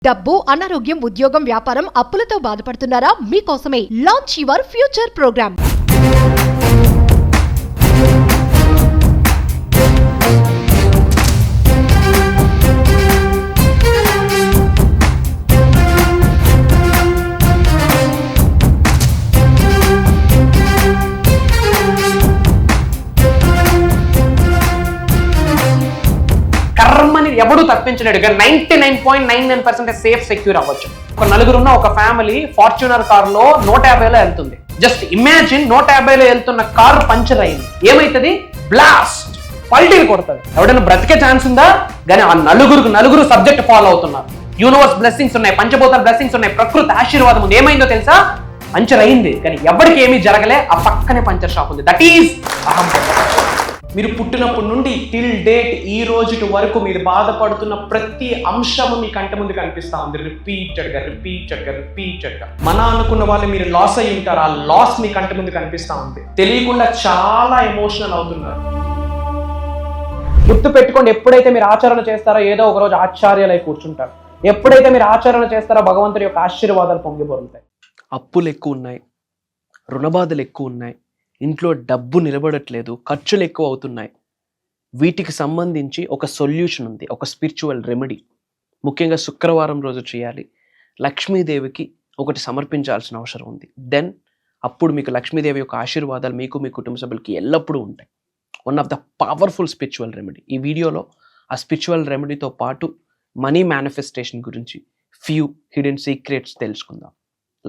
డబ్బు, అనారోగ్యం, ఉద్యోగం, వ్యాపారం, అప్పులతో బాధపడుతున్నారా? మీకోసమే లాంచ్ యువర్ ఫ్యూచర్ ప్రోగ్రామ్. కర్మని ఎవడు తప్పించలేడుగా 99.99% సేఫ్ సెక్యూర్ అవ్వచ్చు. ఒక నలుగురున్న ఒక ఫ్యామిలీ ఫార్చ్యూనర్ కార్ లో 150లో వెళ్తుంది. జస్ట్ ఇమాజిన్ 150లో వెళ్తున్న కార్ పంచర్ అయింది, ఏమైతుంది? బ్లాస్ట్, పల్టీలు కొడుతుంది. ఎవడైనా బ్రతికే ఛాన్స్ ఉందా? కానీ ఆ నలుగురు సబ్జెక్ట్ ఫాలో అవుతున్నారు. యూనివర్స్ బ్లెస్సింగ్స్ ఉన్నాయి, పంచభూతాల బ్లెస్సింగ్స్ ఉన్నాయి, ప్రకృతి ఆశీర్వాదం ఉంది. ఏమైందో తెలుసా? పంచర్ అయింది, కానీ ఎవరికి ఏమీ జరగలే. ఆ పక్కనే పంచర్ షాప్ ఉంది. దట్ ఈజ్ అహం. మీరు పుట్టినప్పటి నుండి టిల్ డేట్ ఈ రోజు వరకు మీరు బాధపడుతున్న ప్రతి అంశము మీ కంటి ముందు కనిపిస్తా ఉంది. రిపీటెడ్గా మన అనుకున్న వాళ్ళు మీరు లాస్ అయి ఉంటారు. ఆ లాస్ మీ కంటి ముందు కనిపిస్తా ఉంది. తెలియకుండా చాలా ఎమోషనల్ అవుతున్నారు. గుర్తు పెట్టుకోండి, ఎప్పుడైతే మీరు ఆచరణ చేస్తారో ఏదో ఒక రోజు ఆశ్చర్యాలై కూర్చుంటారు. ఎప్పుడైతే మీరు ఆచరణ చేస్తారో భగవంతుడి యొక్క ఆశీర్వాదాలు పొంగిపోరుతాయి. అప్పులు ఎక్కువ ఉన్నాయి, రుణబాధలు ఎక్కువ ఉన్నాయి, ఇంట్లో డబ్బు నిలబడట్లేదు, ఖర్చులు ఎక్కువ అవుతున్నాయి. వీటికి సంబంధించి ఒక సొల్యూషన్ ఉంది, ఒక స్పిరిచువల్ రెమెడీ. ముఖ్యంగా శుక్రవారం రోజు చేయాలి. లక్ష్మీదేవికి ఒకటి సమర్పించాల్సిన అవసరం ఉంది. దెన్ అప్పుడు మీకు లక్ష్మీదేవి యొక్క ఆశీర్వాదాలు మీకు, మీ కుటుంబ సభ్యులకి ఎల్లప్పుడూ ఉంటాయి. One of the powerful spiritual remedy. ఈ వీడియోలో ఆ స్పిరిచువల్ రెమెడీతో పాటు మనీ మేనిఫెస్టేషన్ గురించి ఫ్యూ హిడెన్ సీక్రెట్స్ తెలుసుకుందాం.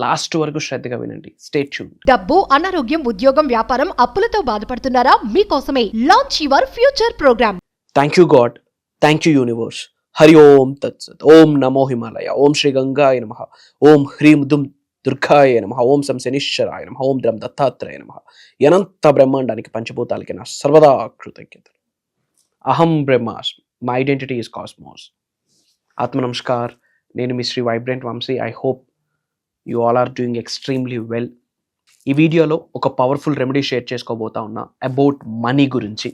లాస్ట్ వరకు శ్రద్ధగా వినండి. Stay tuned. డబ్బు, అనారోగ్యం, ఉద్యోగం, వ్యాపారం, అప్పులతో బాధపడుతున్నారా? మీకోసమే launch your future program. Thank you God, thank you universe. Hari ఓం తత్సత్. ఓం నమో హిమాలయ. ఓం శ్రీ గంగాయ నమః. ఓం హ్రీం దుమ్ దుర్గాయ నమః. ఓం సం శనిశ్చరాయ నమః. ఓం ద్రం దత్తాత్రేయ నమః. అనంత బ్రహ్మాండానికి పంచభూతాలకి నా సర్వదా కృతజ్ఞతలు. అహం బ్రహ్మాస్మి. My identity is cosmos. ఆత్మ నమస్కార్. నేను మీ Shri vibrant Vamshi. I hope you all are doing extremely well. ఈ వీడియోలో ఒక పవర్ఫుల్ రెమెడీ షేర్ చేసుకోబోతా ఉన్నా అబౌట్ మనీ గురించి.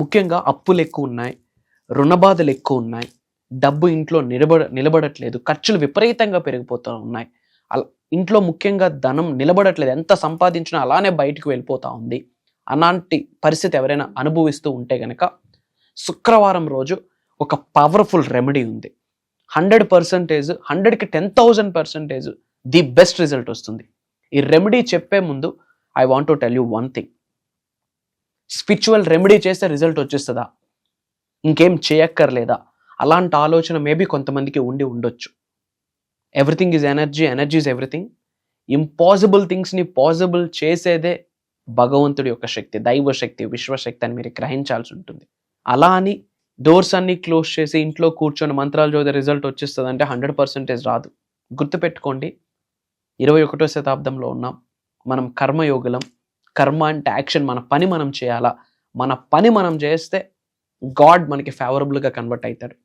ముఖ్యంగా అప్పులు ఎక్కువ ఉన్నాయి, రుణబాధలు ఎక్కువ ఉన్నాయి, డబ్బు ఇంట్లో నిలబడట్లేదు, ఖర్చులు విపరీతంగా పెరిగిపోతూ ఉన్నాయి. ఇంట్లో ముఖ్యంగా ధనం నిలబడట్లేదు, ఎంత సంపాదించినా అలానే బయటకు వెళ్ళిపోతూ ఉంది. అలాంటి పరిస్థితి ఎవరైనా అనుభవిస్తూ ఉంటే కనుక శుక్రవారం రోజు ఒక పవర్ఫుల్ రెమెడీ ఉంది. 100%, 100కి 10,000% ది బెస్ట్ రిజల్ట్ వస్తుంది. ఈ రెమెడీ చెప్పే ముందు I want to tell you one thing. Spiritual remedy చేస్తే రిజల్ట్ వచ్చేస్తుందా, ఇంకేం చేయక్కర్లేదా, అలాంటి ఆలోచన మేబీ కొంతమందికి ఉండొచ్చు. Everything is energy, energy is everything. Impossible థింగ్స్ని పాసిబుల్ చేసేదే భగవంతుడి యొక్క శక్తి, దైవ శక్తి, విశ్వశక్తి అని మీరు గ్రహించాల్సి ఉంటుంది. అలా అని డోర్స్ అన్ని క్లోజ్ చేసి ఇంట్లో కూర్చొని మంత్రాలు చదివితే రిజల్ట్ వచ్చేస్తుంది అంటే 100% రాదు. గుర్తుపెట్టుకోండి, 21వ శతాబ్దంలో ఉన్నాం. మనం కర్మయోగులం. కర్మ అంటే యాక్షన్. మన పని మనం చేయాలా, మన పని మనం చేస్తే గాడ్ మనకి ఫేవరబుల్గా కన్వర్ట్ అవుతాడు.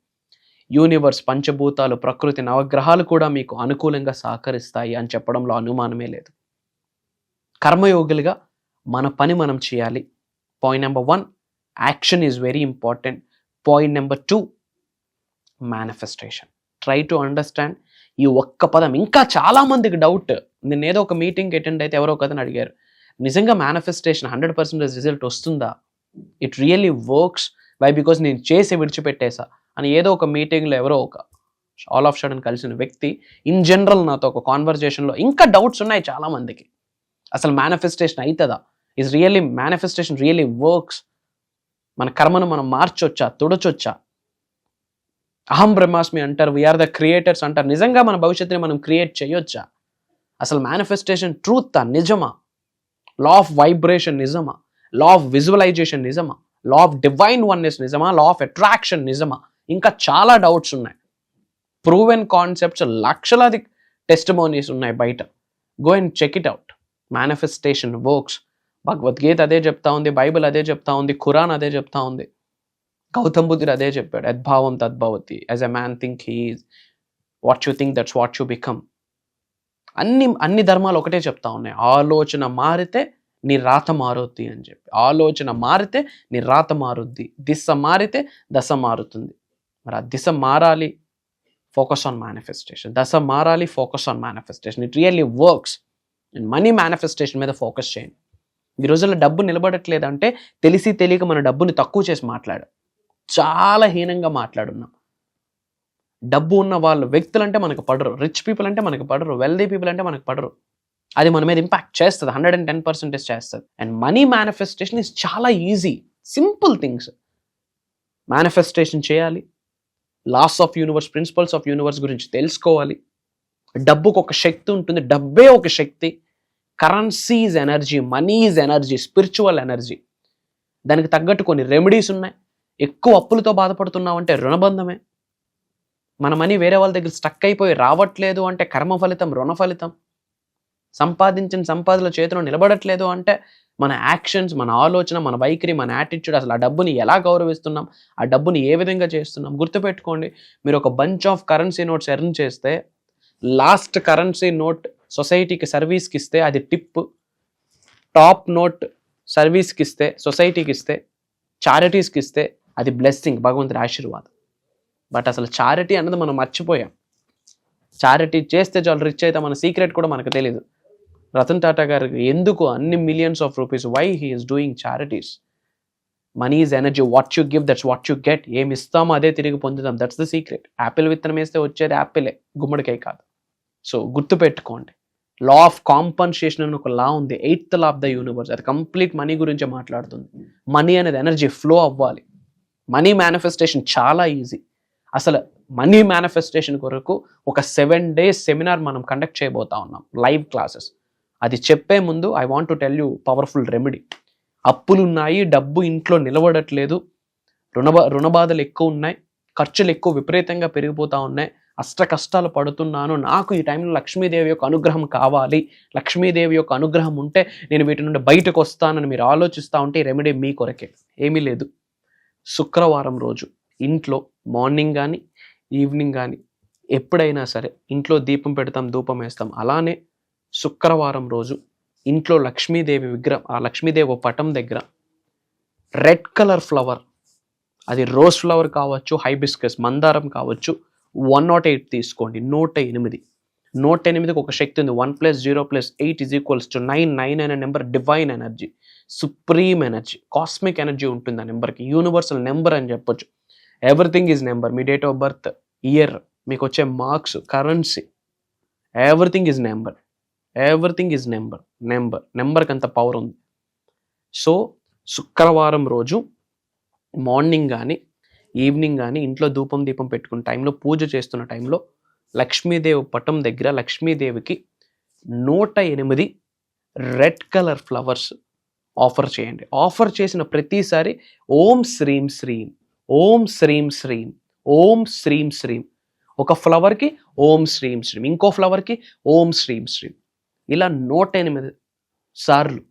యూనివర్స్, పంచభూతాలు, ప్రకృతి, నవగ్రహాలు కూడా మీకు అనుకూలంగా సహకరిస్తాయి అని చెప్పడంలో అనుమానమే లేదు. కర్మయోగులుగా మన పని మనం చేయాలి. Point number 1, action is very important. Point number 2, manifestation. Try to understand ఈ ఒక్క పదం. ఇంకా చాలా మందికి డౌట్. నేను ఏదో ఒక మీటింగ్ అటెండ్ అయితే ఎవరో ఒకతను అడిగారు, నిజంగా మేనిఫెస్టేషన్ 100% రిజల్ట్ వస్తుందా? It really works by because నేను చేసి విడిచిపెట్టేసా అని ఏదో ఒక మీటింగ్లో ఎవరో ఒక ఆల్ ఆఫ్ సడన్ కలిసిన వ్యక్తి ఇన్ జనరల్ నాతో ఒక కాన్వర్జేషన్లో ఇంకా డౌట్స్ ఉన్నాయి చాలా మందికి. అసలు మేనిఫెస్టేషన్ అవుతుందా? Is really manifestation really works? మన కర్మను మనం మార్చొచ్చా, తుడచొచ్చా? అహం బ్రహ్మాస్మి అంటారు, వీఆర్ ద క్రియేటర్స్ అంటారు. నిజంగా మన భవిష్యత్తుని మనం క్రియేట్ చేయొచ్చా? అసలు మేనిఫెస్టేషన్ ట్రూతా, నిజమా? లా ఆఫ్ వైబ్రేషన్ నిజమా? లా ఆఫ్ విజువలైజేషన్ నిజమా? లా ఆఫ్ డివైన్ వన్నెస్ నిజమా? లా ఆఫ్ అట్రాక్షన్ నిజమా? ఇంకా చాలా డౌట్స్ ఉన్నాయి. ప్రూవెన్ కాన్సెప్ట్స్, లక్షలాది టెస్టిమోనీస్ ఉన్నాయి బయట. Go and check it out. Manifestation works. Bhagavad Gita అదే చెప్తా ఉంది, బైబిల్ అదే చెప్తా ఉంది, ఖురాన్ అదే చెప్తా ఉంది, గౌతమ్ బుద్ధుడు అదే చెప్పాడు. యద్భావం తద్భవతి. As a man think he is, what you think that's what you become. అన్ని ధర్మాలు ఒకటే చెప్తా ఉన్నాయి. ఆలోచన మారితే నీ రాత మారుద్ది అని చెప్పి. ఆలోచన మారితే నీ రాత మారుద్ది, దిశ మారితే దశ మారుతుంది. మరి ఆ దిశ మారాలి, ఫోకస్ ఆన్ మేనిఫెస్టేషన్. దశ మారాలి, focus on manifestation. It really works. And money manifestation మీద ఫోకస్ చేయండి. ఈ రోజుల్లో డబ్బు నిలబడట్లేదంటే తెలిసి తెలియక మన డబ్బుని తక్కువ చేసి చాలా హీనంగా మాట్లాడున్నాం. డబ్బు ఉన్న వాళ్ళు వ్యక్తులు అంటే మనకు పడరు, రిచ్ పీపుల్ అంటే మనకు పడరు, వెల్దీ పీపుల్ అంటే మనకు పడరు. అది మన మీద ఇంపాక్ట్ చేస్తుంది, 110% చేస్తుంది. అండ్ మనీ మేనిఫెస్టేషన్ ఇస్ చాలా ఈజీ, సింపుల్ థింగ్స్. మేనిఫెస్టేషన్ చేయాలి, laws of universe, principles of universe గురించి తెలుసుకోవాలి. డబ్బుకు ఒక శక్తి ఉంటుంది, డబ్బే ఒక శక్తి. Currency is energy, money is energy, spiritual energy. దానికి తగ్గట్టు కొన్ని రెమెడీస్ ఉన్నాయి. ఎక్కువ అప్పులతో బాధపడుతున్నావు అంటే రుణబంధమే. మన మనీ వేరే వాళ్ళ దగ్గర స్టక్ అయిపోయి రావట్లేదు అంటే కర్మ ఫలితం, రుణ ఫలితం. సంపాదించిన సంపాదనల చేతిలో నిలబడట్లేదు అంటే మన యాక్షన్స్, మన ఆలోచన, మన వైఖరి, మన యాటిట్యూడ్, అసలు ఆ డబ్బుని ఎలా గౌరవిస్తున్నాం, ఆ డబ్బుని ఏ విధంగా చేస్తున్నాం. గుర్తుపెట్టుకోండి, మీరు ఒక bunch of currency notes earn చేస్తే లాస్ట్ కరెన్సీ నోట్ సొసైటీకి సర్వీస్కి ఇస్తే అది టిప్, టాప్ నోట్ సర్వీస్కి ఇస్తే, సొసైటీకి ఇస్తే, చారిటీస్కి ఇస్తే అది బ్లెస్సింగ్, భగవంతుడి ఆశీర్వాదం. బట్ అసలు చారిటీ అన్నది మనం మర్చిపోయాం. చారిటీ చేస్తే చాలా రిచ్ అయితే మన సీక్రెట్ కూడా మనకు తెలియదు. రతన్ టాటా గారికి ఎందుకు అన్ని millions of rupees? Why he is doing charities. Money is energy, what you give that's what you get. ఏమి ఇస్తామో అదే తిరిగి పొందుతాం, దట్స్ ద సీక్రెట్. యాపిల్ విత్తనం వేస్తే వచ్చేది యాపిలే, గుమ్మడికాయ కాదు. సో గుర్తుపెట్టుకోండి, లా ఆఫ్ కాంపన్సేషన్ అని ఒక లా ఉంది, 8th law of the universe. అది కంప్లీట్ మనీ గురించే మాట్లాడుతుంది. మనీ అనేది ఎనర్జీ, ఫ్లో అవ్వాలి. మనీ మేనిఫెస్టేషన్ చాలా ఈజీ. అసలు మనీ మేనిఫెస్టేషన్ కొరకు ఒక 7 days సెమినార్ మనం కండక్ట్ చేయబోతా ఉన్నాం, లైవ్ క్లాసెస్. అది చెప్పే ముందు I want to tell you powerful remedy. అప్పులు ఉన్నాయి, డబ్బు ఇంట్లో నిలబడట్లేదు, రుణబాధలు ఎక్కువ ఉన్నాయి, ఖర్చులు ఎక్కువ విపరీతంగా పెరిగిపోతూ ఉన్నాయి, అష్ట కష్టాలు పడుతున్నాను, నాకు ఈ టైంలో లక్ష్మీదేవి యొక్క అనుగ్రహం కావాలి, లక్ష్మీదేవి యొక్క అనుగ్రహం ఉంటే నేను వీటి నుండి బయటకు వస్తానని మీరు ఆలోచిస్తూ ఉంటే ఈ రెమెడీ మీ కొరకే. ఏమీ లేదు, శుక్రవారం రోజు ఇంట్లో మార్నింగ్ కానీ ఈవినింగ్ కానీ ఎప్పుడైనా సరే ఇంట్లో దీపం పెడతాం, ధూపం వేస్తాం. అలానే శుక్రవారం రోజు ఇంట్లో లక్ష్మీదేవి విగ్రహం, ఆ లక్ష్మీదేవి పటం దగ్గర రెడ్ కలర్ ఫ్లవర్, అది రోజ్ ఫ్లవర్ కావచ్చు, హైబిస్కస్, మందారం కావచ్చు, 108 తీసుకోండి. 108. 108కి ఒక శక్తి ఉంది. 1 + 0 + 8 = 9. 9 అనే number divine energy, supreme energy, cosmic energy ఉంటుంది ఆ నెంబర్కి. యూనివర్సల్ నెంబర్ అని చెప్పొచ్చు. Everything is number. Me date of birth, year, మీకు వచ్చే marks, currency, everything is number. Everything is number. నెంబర్కి అంత పవర్ ఉంది. సో శుక్రవారం రోజు మార్నింగ్ కానీ ఈవినింగ్ కానీ ఇంట్లో ధూపం దీపం పెట్టుకున్న టైంలో, పూజ చేస్తున్న టైంలో లక్ష్మీదేవి పటం దగ్గర లక్ష్మీదేవికి 108 రెడ్ కలర్ ఫ్లవర్స్ ఆఫర్ చేయండి. ఆఫర్ చేసిన ప్రతిసారి ఓం శ్రీం శ్రీం, ఓం శ్రీం శ్రీం, ఓం శ్రీం శ్రీం. ఒక ఫ్లవర్కి ఓం శ్రీం శ్రీం, ఇంకో ఫ్లవర్కి ఓం శ్రీం శ్రీం. ఇలా 108 సార్లు,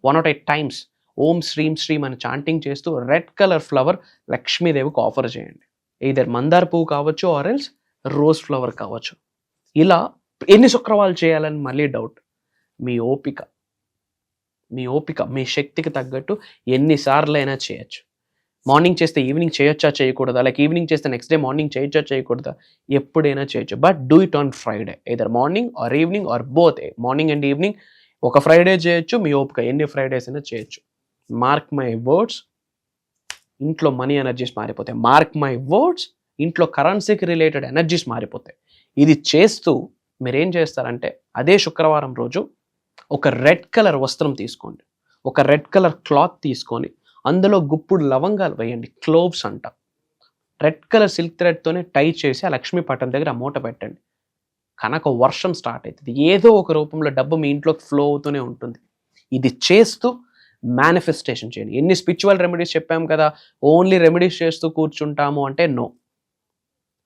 108 టైమ్స్ ఓం శ్రీం శ్రీం అని చాంటింగ్ చేస్తూ రెడ్ కలర్ ఫ్లవర్ లక్ష్మీదేవికి ఆఫర్ చేయండి. ఈధర్ మందార పువ్వు కావచ్చు, ఆర్ ఎల్స్ రోజ్ ఫ్లవర్ కావచ్చు. ఇలా ఎన్ని శుక్రవారాలు చేయాలని మళ్ళీ డౌట్. మీ ఓపిక, మీ శక్తికి తగ్గట్టు ఎన్నిసార్లు అయినా చేయొచ్చు. మార్నింగ్ చేస్తే ఈవినింగ్ చేయొచ్చా చేయకూడదా, లైక్ ఈవినింగ్ చేస్తే నెక్స్ట్ డే మార్నింగ్ చేయొచ్చా చేయకూడదా, ఎప్పుడైనా చేయొచ్చు. But do it on Friday, either morning or evening or both. Morning and evening ఒక ఫ్రైడే చేయొచ్చు, మీ ఓపిక ఎన్ని ఫ్రైడేస్ అయినా చేయొచ్చు. మార్క్ మై వర్డ్స్, ఇంట్లో మనీ ఎనర్జీస్ మారిపోతాయి. మార్క్ మై వర్డ్స్, ఇంట్లో కరెన్సీకి రిలేటెడ్ ఎనర్జీస్ మారిపోతాయి. ఇది చేస్తూ మీరేం చేస్తారంటే అదే శుక్రవారం రోజు ఒక రెడ్ కలర్ వస్త్రం తీసుకోండి, ఒక రెడ్ కలర్ క్లాత్ తీసుకొని అందులో గుప్పుడు లవంగాలు వేయండి, క్లోవ్స్ అంట. రెడ్ కలర్ సిల్క్ థ్రెడ్తోనే టై చేసి ఆ లక్ష్మీ పటం దగ్గర ఆ మూట పెట్టండి. కనుక వర్షం స్టార్ట్ అవుతుంది. ఏదో ఒక రూపంలో డబ్బు మీ ఇంట్లోకి ఫ్లో అవుతూనే ఉంటుంది. ఇది చేస్తూ మేనిఫెస్టేషన్ చేయండి. ఎన్ని స్పిరిచువల్ రెమెడీస్ చెప్పాం కదా, ఓన్లీ రెమెడీస్ చేస్తూ కూర్చుంటాము అంటే నో.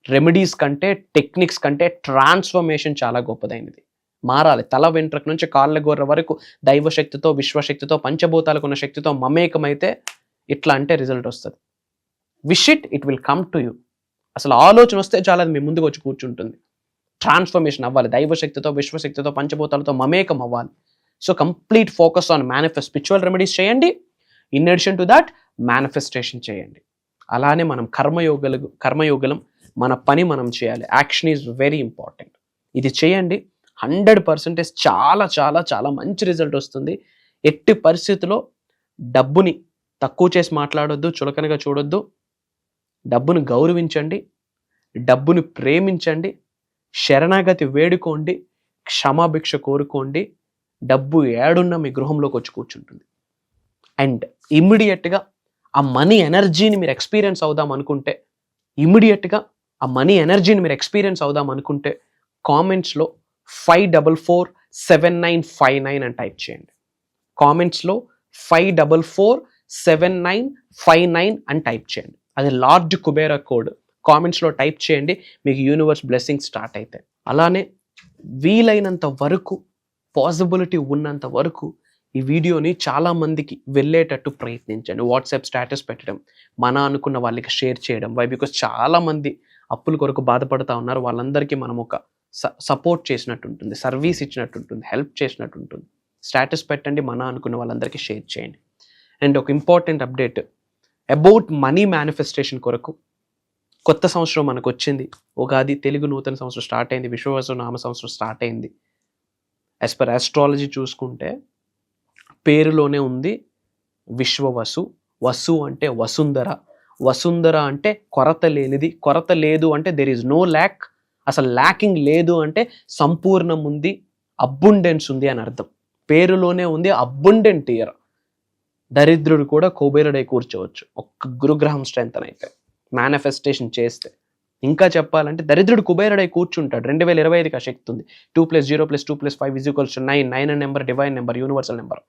రెమెడీస్ కంటే, టెక్నిక్స్ కంటే ట్రాన్స్ఫర్మేషన్ చాలా గొప్పదైనది. మారాలి. తల వెంట్రుక నుంచి కాళ్ళ గోర్ర వరకు దైవశక్తితో, విశ్వశక్తితో, పంచభూతాలకు ఉన్న శక్తితో మమేకమైతే ఇట్లా అంటే రిజల్ట్ వస్తుంది. Wish it will come to you. అసలు ఆలోచన వస్తే చాలా అది మీ ముందుకు వచ్చి కూర్చుంటుంది. ట్రాన్స్ఫర్మేషన్ అవ్వాలి. దైవశక్తితో, విశ్వశక్తితో, పంచభూతాలతో మమేకం అవ్వాలి. So complete focus on manifest. Spiritual remedies చేయండి, in addition to that manifestation చేయండి. అలానే మనం కర్మయోగలం మన పని మనం చేయాలి. Action is very important. ఇది చేయండి, 100% చాలా చాలా చాలా మంచి రిజల్ట్ వస్తుంది. ఎట్టి పరిస్థితిలో డబ్బుని తక్కువ చేసి మాట్లాడొద్దు, చులకనగా చూడొద్దు. డబ్బును గౌరవించండి, డబ్బుని ప్రేమించండి, శరణాగతి వేడుకోండి, క్షమాభిక్ష కోరుకోండి. డబ్బు ఏడున్నా మీ గృహంలోకి వచ్చి కూర్చుంటుంది. అండ్ ఇమ్మీడియట్గా ఆ మనీ ఎనర్జీని మీరు ఎక్స్పీరియన్స్ అవుదాం అనుకుంటే కామెంట్స్లో 5447959 అని టైప్ చేయండి. కామెంట్స్లో 5447959 అని టైప్ చేయండి. అది లార్డ్ కుబేరా కోడ్. కామెంట్స్లో టైప్ చేయండి, మీకు యూనివర్స్ బ్లెస్సింగ్ స్టార్ట్ అవుతాయి. అలానే వీలైనంత వరకు, పాసిబిలిటీ ఉన్నంత వరకు ఈ వీడియోని చాలామందికి వెళ్ళేటట్టు ప్రయత్నించండి. వాట్సాప్ స్టేటస్ పెట్టడం, మన అనుకున్న వాళ్ళకి షేర్ చేయడం. బికాస్ చాలామంది అప్పుల కొరకు బాధపడుతూ ఉన్నారు. వాళ్ళందరికీ మనం ఒక సపోర్ట్ చేసినట్టు ఉంటుంది, సర్వీస్ ఇచ్చినట్టు ఉంటుంది, హెల్ప్ చేసినట్టు ఉంటుంది. స్టేటస్ పెట్టండి, మన అనుకున్న వాళ్ళందరికీ షేర్ చేయండి. అండ్ ఒక important update about money manifestation కొరకు. కొత్త సంవత్సరం మనకు వచ్చింది, ఉగాది, తెలుగు నూతన సంవత్సరం స్టార్ట్ అయింది, విశ్వవసు నామ సంవత్సరం స్టార్ట్ అయింది. యాజ్ పర్ ఆస్ట్రాలజీ చూసుకుంటే పేరులోనే ఉంది విశ్వవసు. వసు అంటే వసుంధర, వసుంధర అంటే కొరత లేనిది, కొరత లేదు అంటే దెర్ ఈజ్ నో ల్యాక్, అసలు ల్యాకింగ్ లేదు అంటే సంపూర్ణం ఉంది, అబ్బుండెన్స్ ఉంది అని అర్థం. పేరులోనే ఉంది అబ్బుండెంట్ ఇయర్. దరిద్రుడు కూడా కుబేరుడై కూర్చోవచ్చు ఒక్క గురుగ్రహం స్ట్రెంత్ అయితే మేనిఫెస్టేషన్ చేస్తే. ఇంకా చెప్పాలంటే దరిద్రుడు కుబేరుడై కూర్చుంటాడు. 2025కి ఆ శక్తి ఉంది. 2+0+2+5 = 9. 9 number divine number, universal number.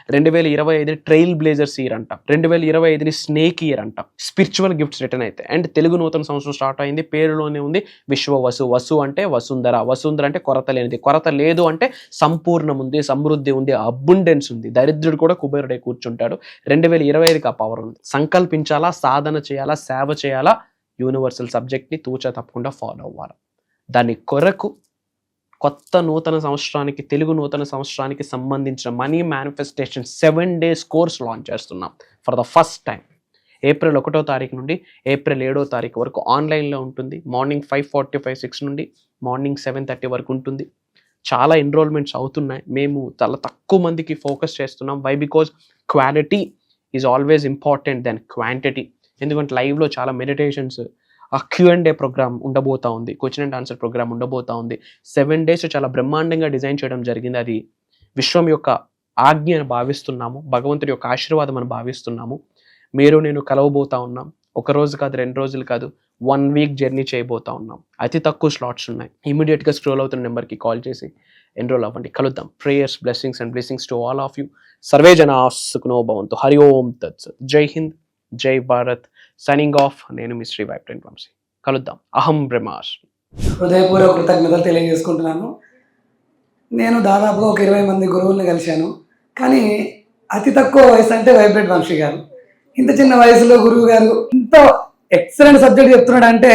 2025 trail blazers year అంటాం, 2025 స్నేక్ ఇయర్ అంటాం. స్పిరిచువల్ గిఫ్ట్స్ రిటర్న్ అయితే. అండ్ తెలుగు నూతన సంవత్సరం స్టార్ట్ అయింది, పేరులోనే ఉంది విశ్వవసు. వసు అంటే వసుంధర, వసుంధర అంటే కొరత లేనిది, కొరత లేదు అంటే సంపూర్ణం ఉంది, సమృద్ధి ఉంది, అబ్బుండెన్స్ ఉంది. దరిద్రుడు కూడా కుబేరుడై కూర్చుంటాడు. 2025కి ఆ పవర్ ఉంది. సంకల్పించాలా, సాధన చేయాలా, సేవ చేయాలా, యూనివర్సల్ సబ్జెక్ట్ని తూచా తప్పకుండా ఫాలో అవ్వాలి. దాని కొరకు కొత్త నూతన సంవత్సరానికి, తెలుగు నూతన సంవత్సరానికి సంబంధించిన money manifestation 7 days course launch చేస్తున్నాం for the first time. April 1వ తారీఖు నుండి ఏప్రిల్ 7వ తారీఖు వరకు ఆన్లైన్లో ఉంటుంది. మార్నింగ్ 5:45-6 నుండి మార్నింగ్ 7:30 వరకు ఉంటుంది. చాలా ఎన్రోల్మెంట్స్ అవుతున్నాయి. మేము చాలా తక్కువ మందికి ఫోకస్ చేస్తున్నాం. Because quality is always important then quantity. ఎందుకంటే లైవ్లో చాలా మెడిటేషన్స్, ఆ Q&A ప్రోగ్రామ్ ఉండబోతా ఉంది, క్వశ్చన్ అండ్ ఆన్సర్ ప్రోగ్రామ్ ఉండబోతా ఉంది. 7 days చాలా బ్రహ్మాండంగా డిజైన్ చేయడం జరిగింది. అది విశ్వం యొక్క ఆజ్ఞ అని భావిస్తున్నాము, భగవంతుడి యొక్క ఆశీర్వాదం అని భావిస్తున్నాము. మీరు నేను కలవబోతా ఉన్నాం. 1 రోజు కాదు, 2 రోజులు కాదు, 1 week జర్నీ చేయబోతా ఉన్నాం. అతి తక్కువ స్లాట్స్ ఉన్నాయి. ఇమీడియట్గా స్క్రోల్ అవుతున్న నెంబర్కి కాల్ చేసి ఎన్రోల్ అవ్వండి. కలుద్దాం. Prayers, blessings and blessings to all of you. Survey జనా సుఖినో భవంతు. హరి ఓం తత్సత్. జై హింద్, జై భారత్. Signing off. నేను మీ శ్రీ వైబ్రెంట్ వంశీ. కలుద్దాం. అహం బ్రహ్మాస్మి. హృదయపూర్వక కృతజ్ఞతలు తెలియజేసుకుంటున్నాను. నేను దాదాపుగా ఒక 20 మంది గురువుల్ని కలిశాను. కానీ అతి తక్కువ వయసు అంటే వైబ్రెంట్ వంశీ గారు. ఇంత చిన్న వయసులో గురువు గారు ఇంత ఎక్సలెంట్ సబ్జెక్ట్ చెప్తున్నాడు అంటే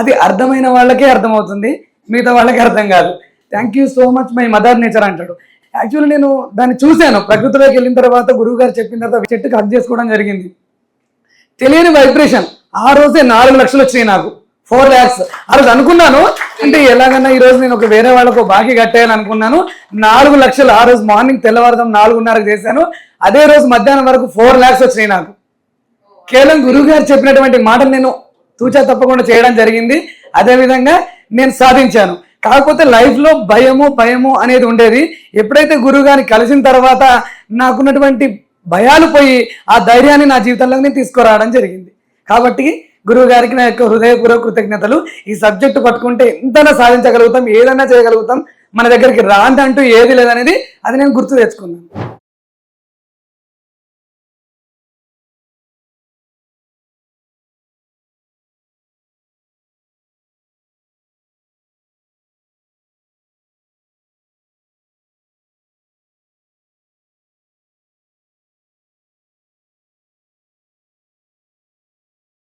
అది అర్థమైన వాళ్ళకే అర్థమవుతుంది, మిగతా వాళ్ళకి అర్థం కాదు. Thank you so much my mother nature అంటాడు. యాక్చువల్లీ నేను దాన్ని చూశాను. ప్రకృతిలోకి వెళ్ళిన తర్వాత గురువు గారు చెప్పిన తర్వాత చెట్టుకి హక్ చేసుకోవడం జరిగింది. తెలియని వైబ్రేషన్. ఆ రోజే 4 లక్షలు వచ్చినాయి నాకు, 4 lakhs. ఆ రోజు అనుకున్నాను, అంటే ఎలాగన్నా ఈ రోజు నేను ఒక వేరే వాళ్ళకు బాకీ కట్టేయాలని అనుకున్నాను. 4 లక్షలు ఆ రోజు మార్నింగ్ తెల్లవారుదాం 4:30కి చేశాను. అదే రోజు మధ్యాహ్నం వరకు 4 lakhs వచ్చినాయి నాకు. కేవలం గురువు గారు చెప్పినటువంటి మాటలు నేను తూచా తప్పకుండా చేయడం జరిగింది. అదేవిధంగా నేను సాధించాను. కాకపోతే లైఫ్లో భయము అనేది ఉండేది. ఎప్పుడైతే గురువు గారిని కలిసిన తర్వాత నాకున్నటువంటి భయాలు పోయి ఆ ధైర్యాన్ని నా జీవితంలో నేను తీసుకురావడం జరిగింది. కాబట్టి గురువు గారికి నా యొక్క హృదయపూర్వక కృతజ్ఞతలు. ఈ సబ్జెక్టు పట్టుకుంటే ఎంతైనా సాధించగలుగుతాం, ఏదైనా చేయగలుగుతాం. మన దగ్గరికి రాందంటూ ఏది లేదనేది అది నేను గుర్తు తెచ్చుకున్నాను.